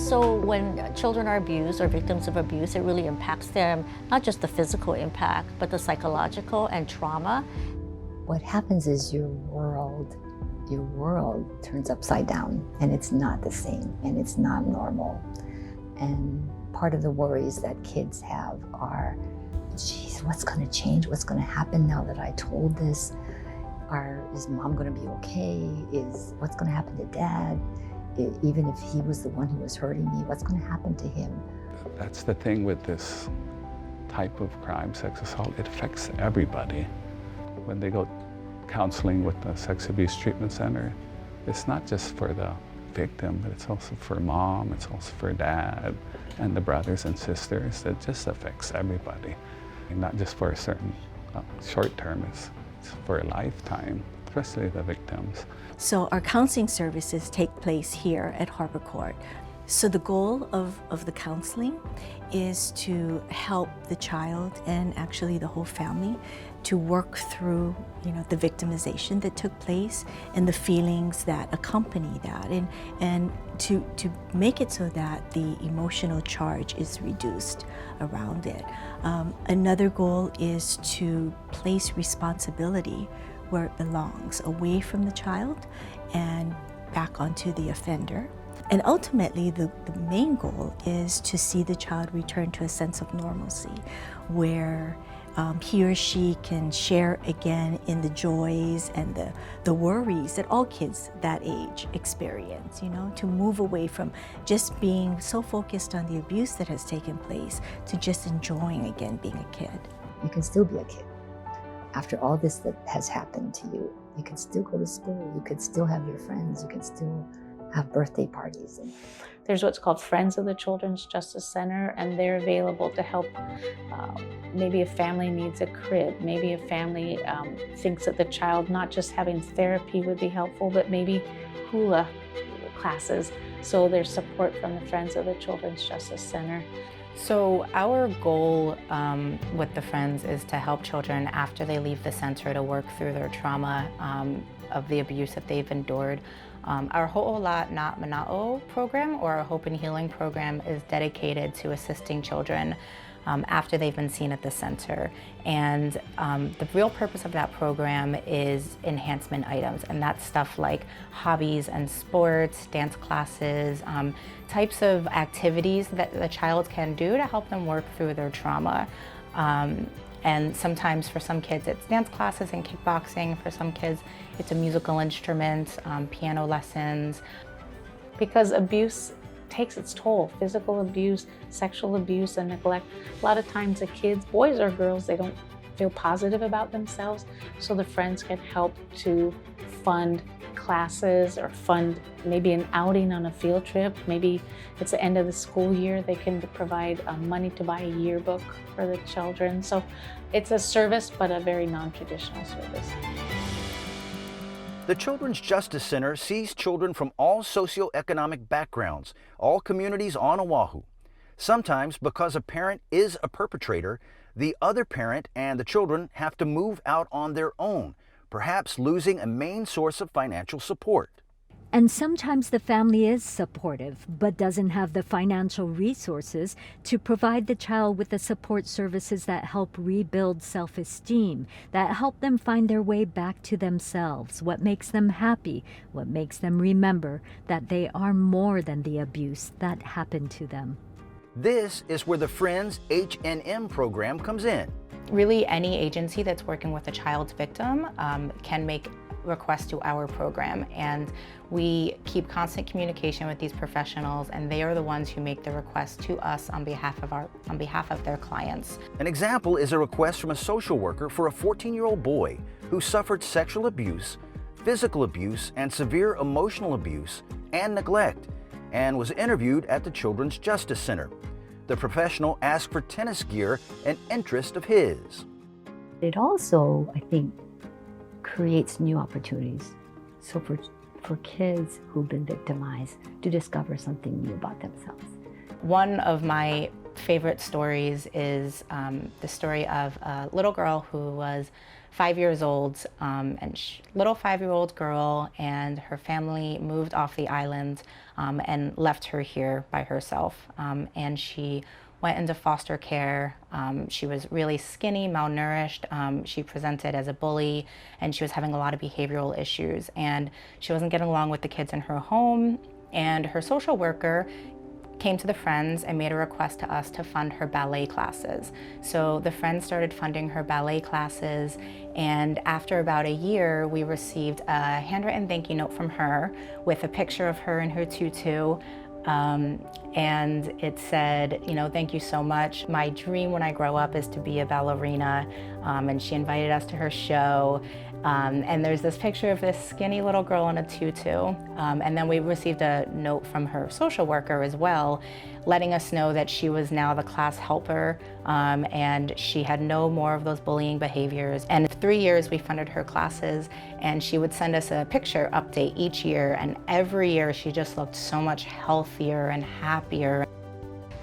So when children are abused or victims of abuse, it really impacts them, not just the physical impact, but the psychological and trauma. What happens is your world turns upside down, and it's not the same, and it's not normal. And part of the worries that kids have are, geez, what's gonna change? What's gonna happen now that I told this? Is mom gonna be okay? What's gonna happen to dad? Even if he was the one who was hurting me, what's gonna happen to him? That's the thing with this type of crime, sex assault, it affects everybody. When they go counseling with the sex abuse treatment center, it's not just for the victim, but it's also for mom, it's also for dad, and the brothers and sisters. It just affects everybody, and not just for a certain short term, it's for a lifetime, especially the victims. So our counseling services take place here at Harbor Court. So the goal of the counseling is to help the child and actually the whole family to work through, the victimization that took place and the feelings that accompany that, and to make it so that the emotional charge is reduced around it. Another goal is to place responsibility where it belongs, away from the child and back onto the offender. And ultimately, the main goal is to see the child return to a sense of normalcy, where he or she can share again in the joys and the worries that all kids that age experience, to move away from just being so focused on the abuse that has taken place to just enjoying again being a kid. You can still be a kid. After all this that has happened to you, you can still go to school, you can still have your friends, you can still have birthday parties. There's what's called Friends of the Children's Justice Center, and they're available to help. Maybe a family needs a crib, maybe a family thinks that the child not just having therapy would be helpful, but maybe hula classes. So there's support from the Friends of the Children's Justice Center. So our goal with the Friends is to help children after they leave the center to work through their trauma of the abuse that they've endured. Our Ho'ola Na Mana'o program, or our Hope and Healing program, is dedicated to assisting children after they've been seen at the center. And the real purpose of that program is enhancement items, and that's stuff like hobbies and sports, dance classes, types of activities that the child can do to help them work through their trauma. And sometimes for some kids it's dance classes and kickboxing. For some kids it's a musical instrument, piano lessons. Because abuse takes its toll, physical abuse, sexual abuse, and neglect. A lot of times the kids, boys or girls, they don't feel positive about themselves, so the Friends can help to fund classes or fund maybe an outing on a field trip. Maybe it's the end of the school year, they can provide money to buy a yearbook for the children. So it's a service, but a very non-traditional service. The Children's Justice Center sees children from all socioeconomic backgrounds, all communities on Oahu. Sometimes, because a parent is a perpetrator, the other parent and the children have to move out on their own, perhaps losing a main source of financial support. And sometimes the family is supportive, but doesn't have the financial resources to provide the child with the support services that help rebuild self-esteem, that help them find their way back to themselves, what makes them happy, what makes them remember that they are more than the abuse that happened to them. This is where the Friends H&M program comes in. Really, any agency that's working with a child's victim can make requests to our program, and we keep constant communication with these professionals, and they are the ones who make the request to us on behalf of their clients. An example is a request from a social worker for a 14-year-old boy who suffered sexual abuse, physical abuse, and severe emotional abuse and neglect, and was interviewed at the Children's Justice Center. The professional asked for tennis gear, an interest of his. It also, I think, creates new opportunities. So for kids who've been victimized to discover something new about themselves. One of my favorite stories is the story of a little girl who was 5 years old, and little 5-year-old girl, and her family moved off the island and left her here by herself. And she went into foster care. She was really skinny, malnourished. She presented as a bully, and she was having a lot of behavioral issues. And she wasn't getting along with the kids in her home. And her social worker came to the Friends and made a request to us to fund her ballet classes. So the Friends started funding her ballet classes, and after about a year, we received a handwritten thank you note from her with a picture of her in her tutu. And it said, you know, thank you so much. My dream when I grow up is to be a ballerina. And she invited us to her show. And there's this picture of this skinny little girl in a tutu. And then we received a note from her social worker as well, letting us know that she was now the class helper, and she had no more of those bullying behaviors. And for 3 years we funded her classes, and she would send us a picture update each year, and every year she just looked so much healthier and happier.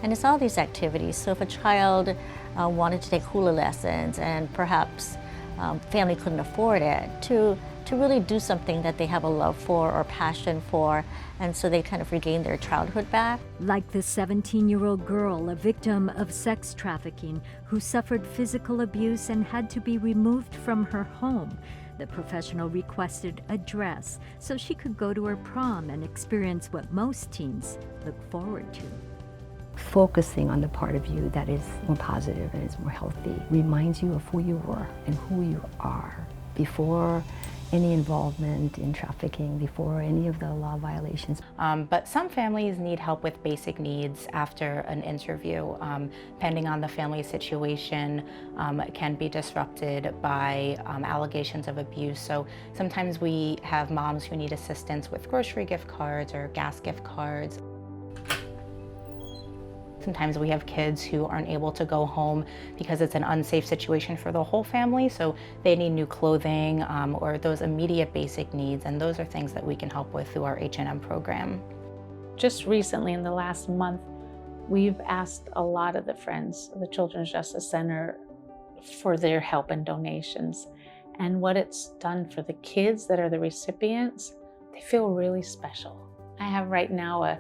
And it's all these activities. So if a child wanted to take hula lessons and perhaps family couldn't afford it, to really do something that they have a love for or passion for, and so they kind of regain their childhood back. Like the 17-year-old girl, a victim of sex trafficking, who suffered physical abuse and had to be removed from her home. The professional requested a dress so she could go to her prom and experience what most teens look forward to. Focusing on the part of you that is more positive and is more healthy reminds you of who you were and who you are before any involvement in trafficking, before any of the law violations. But some families need help with basic needs after an interview. Depending on the family situation, it can be disrupted by allegations of abuse. So sometimes we have moms who need assistance with grocery gift cards or gas gift cards. Sometimes we have kids who aren't able to go home because it's an unsafe situation for the whole family, so they need new clothing or those immediate basic needs, and those are things that we can help with through our H&M program. Just recently, in the last month, we've asked a lot of the Friends of the Children's Justice Center for their help and donations. And what it's done for the kids that are the recipients, they feel really special. I have right now a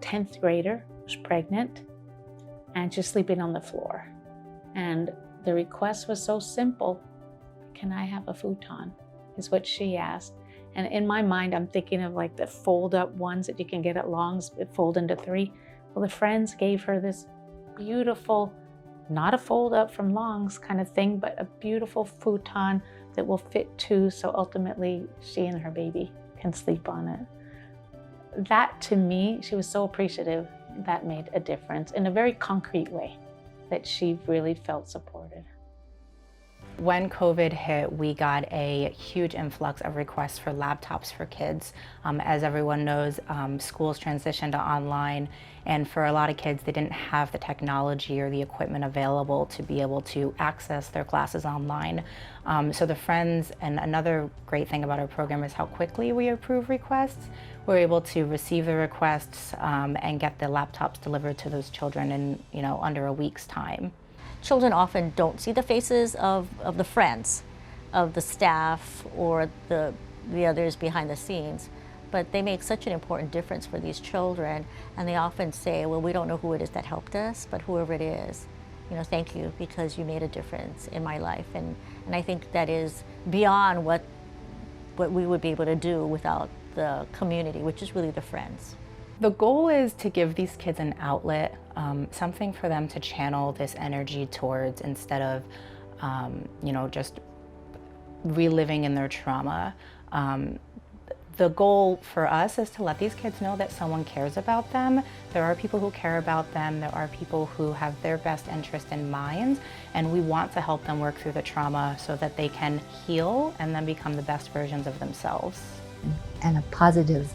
10th grader who's pregnant, and she's sleeping on the floor. And the request was so simple: can I have a futon? Is what she asked. And in my mind, I'm thinking of like the fold-up ones that you can get at Long's, that fold into 3. Well, the Friends gave her this beautiful, not a fold-up from Long's kind of thing, but a beautiful futon that will fit 2, so ultimately she and her baby can sleep on it. That, to me, she was so appreciative. That made a difference in a very concrete way, that she really felt supported. When COVID hit, we got a huge influx of requests for laptops for kids. As everyone knows, schools transitioned to online, and for a lot of kids, they didn't have the technology or the equipment available to be able to access their classes online. So the Friends, and another great thing about our program is how quickly we approve requests. We're able to receive the requests and get the laptops delivered to those children in under a week's time. Children often don't see the faces of the friends, of the staff, or the others behind the scenes, but they make such an important difference for these children, and they often say, well, we don't know who it is that helped us, but whoever it is, thank you, because you made a difference in my life. And I think that is beyond what we would be able to do without the community, which is really the Friends. The goal is to give these kids an outlet, something for them to channel this energy towards, instead of, just reliving in their trauma. The goal for us is to let these kids know that someone cares about them. There are people who care about them. There are people who have their best interest in mind, and we want to help them work through the trauma so that they can heal and then become the best versions of themselves. And a positive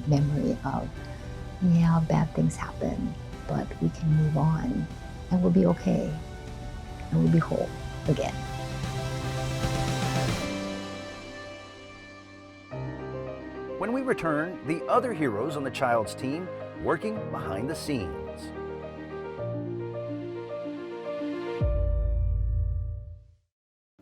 memory of, yeah, bad things happen, but we can move on, and we'll be okay, and we'll be whole again. When we return, the other heroes on the child's team working behind the scenes.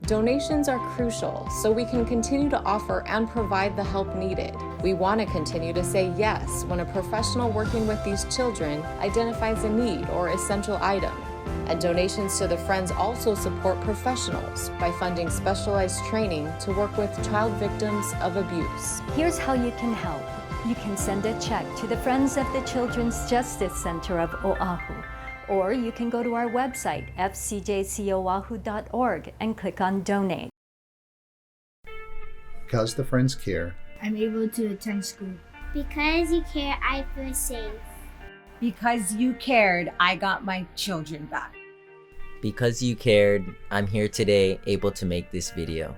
Donations are crucial so we can continue to offer and provide the help needed. We want to continue to say yes when a professional working with these children identifies a need or essential item. And donations to the Friends also support professionals by funding specialized training to work with child victims of abuse. Here's how you can help. You can send a check to the Friends of the Children's Justice Center of Oahu, or you can go to our website, fcjcoahu.org, and click on Donate. Because the Friends care, I'm able to attend school. Because you care, I feel safe. Because you cared, I got my children back. Because you cared, I'm here today, able to make this video.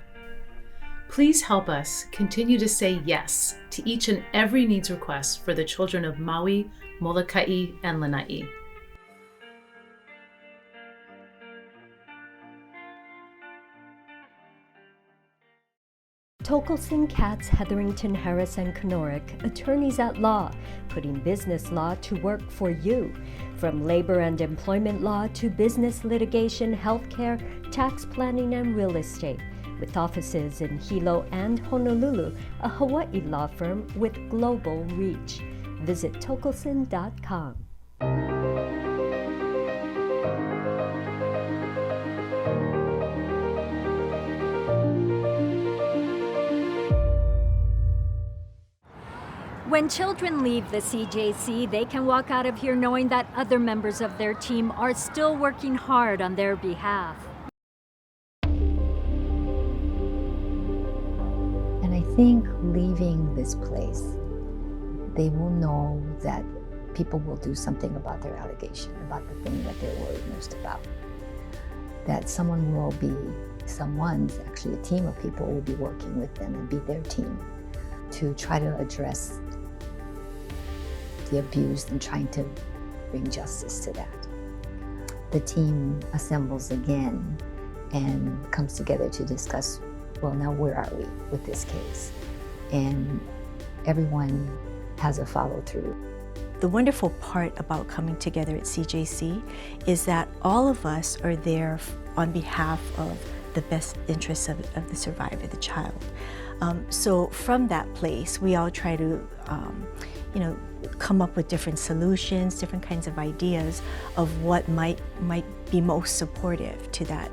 Please help us continue to say yes to each and every needs request for the children of Maui, Molokai, and Lanai. Tokelson, Katz, Hetherington, Harris, and Kenorick, attorneys at law, putting business law to work for you. From labor and employment law to business litigation, healthcare, tax planning, and real estate. With offices in Hilo and Honolulu, a Hawaii law firm with global reach. Visit tokelson.com. When children leave the CJC, they can walk out of here knowing that other members of their team are still working hard on their behalf. And I think leaving this place, they will know that people will do something about their allegation, about the thing that they're worried most about. That someone's actually a team of people will be working with them and be their team to try to address the abuse and trying to bring justice to that. The team assembles again and comes together to discuss, well, now where are we with this case? And everyone has a follow through. The wonderful part about coming together at CJC is that all of us are there on behalf of the best interests of the survivor, the child. So from that place, we all try to come up with different solutions, different kinds of ideas of what might be most supportive to that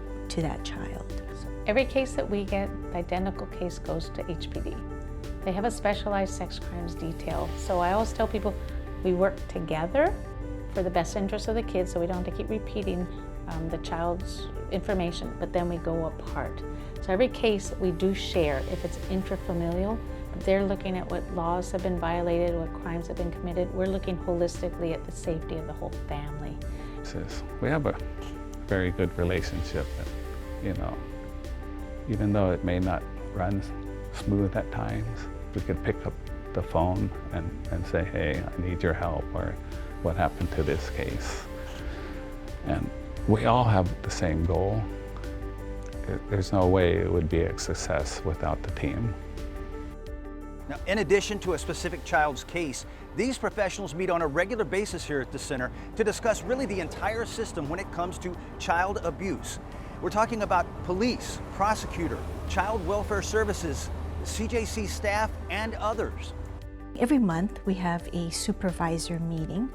child. Every case that we get, the identical case goes to HPD. They have a specialized sex crimes detail. So I always tell people we work together for the best interest of the kids so we don't have to keep repeating the child's information, but then we go apart. So every case we do share, if it's intrafamilial, they're looking at what laws have been violated, what crimes have been committed. We're looking holistically at the safety of the whole family. We have a very good relationship, even though it may not run smooth at times, we could pick up the phone and say, hey, I need your help, or what happened to this case? And we all have the same goal. There's no way it would be a success without the team. Now, in addition to a specific child's case, these professionals meet on a regular basis here at the center to discuss really the entire system when it comes to child abuse. We're talking about police, prosecutor, child welfare services, CJC staff, and others. Every month we have a supervisor meeting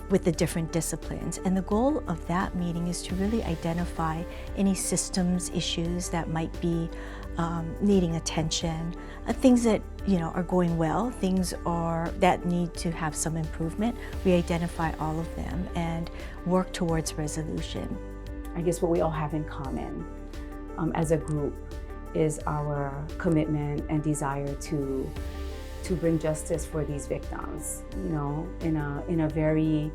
with the different disciplines, and the goal of that meeting is to really identify any systems issues that might be needing attention, things that are going well, things that need to have some improvement. We identify all of them and work towards resolution. I guess what we all have in common as a group is our commitment and desire to bring justice for these victims, in a very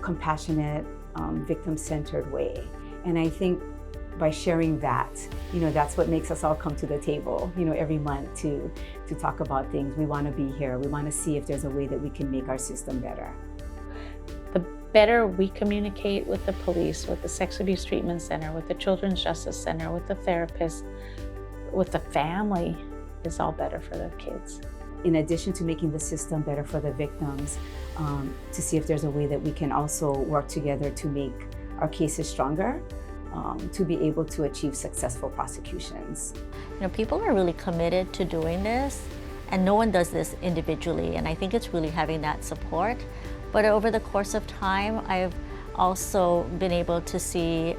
compassionate, victim-centered way. And I think by sharing that, that's what makes us all come to the table, every month to talk about things. We want to be here. We want to see if there's a way that we can make our system better. The better we communicate with the police, with the Sex Abuse Treatment Center, with the Children's Justice Center, with the therapist, with the family, is all better for the kids. In addition to making the system better for the victims, to see if there's a way that we can also work together to make our cases stronger, to be able to achieve successful prosecutions. You know, people are really committed to doing this, and no one does this individually, and I think it's really having that support. But over the course of time, I've also been able to see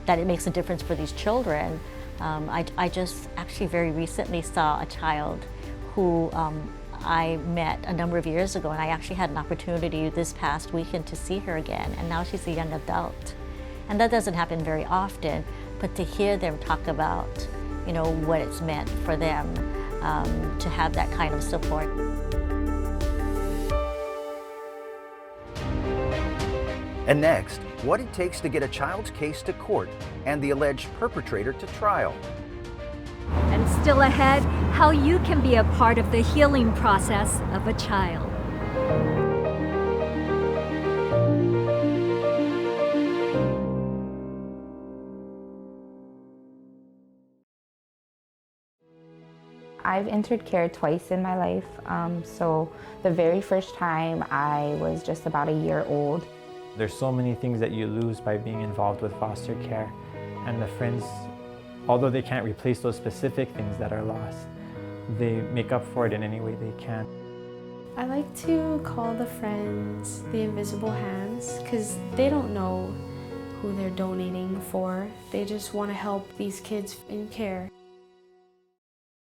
that it makes a difference for these children. I just actually very recently saw a child who I met a number of years ago, and I actually had an opportunity this past weekend to see her again, and now she's a young adult. And that doesn't happen very often, but to hear them talk about, you know, what it's meant for them to have that kind of support. And next, what it takes to get a child's case to court and the alleged perpetrator to trial. And still ahead, how you can be a part of the healing process of a child. I've entered care twice in my life. So the very first time I was just about a year old. There's so many things that you lose by being involved with foster care, and the friends, although they can't replace those specific things that are lost, they make up for it in any way they can. I like to call the friends the invisible hands because they don't know who they're donating for. They just want to help these kids in care.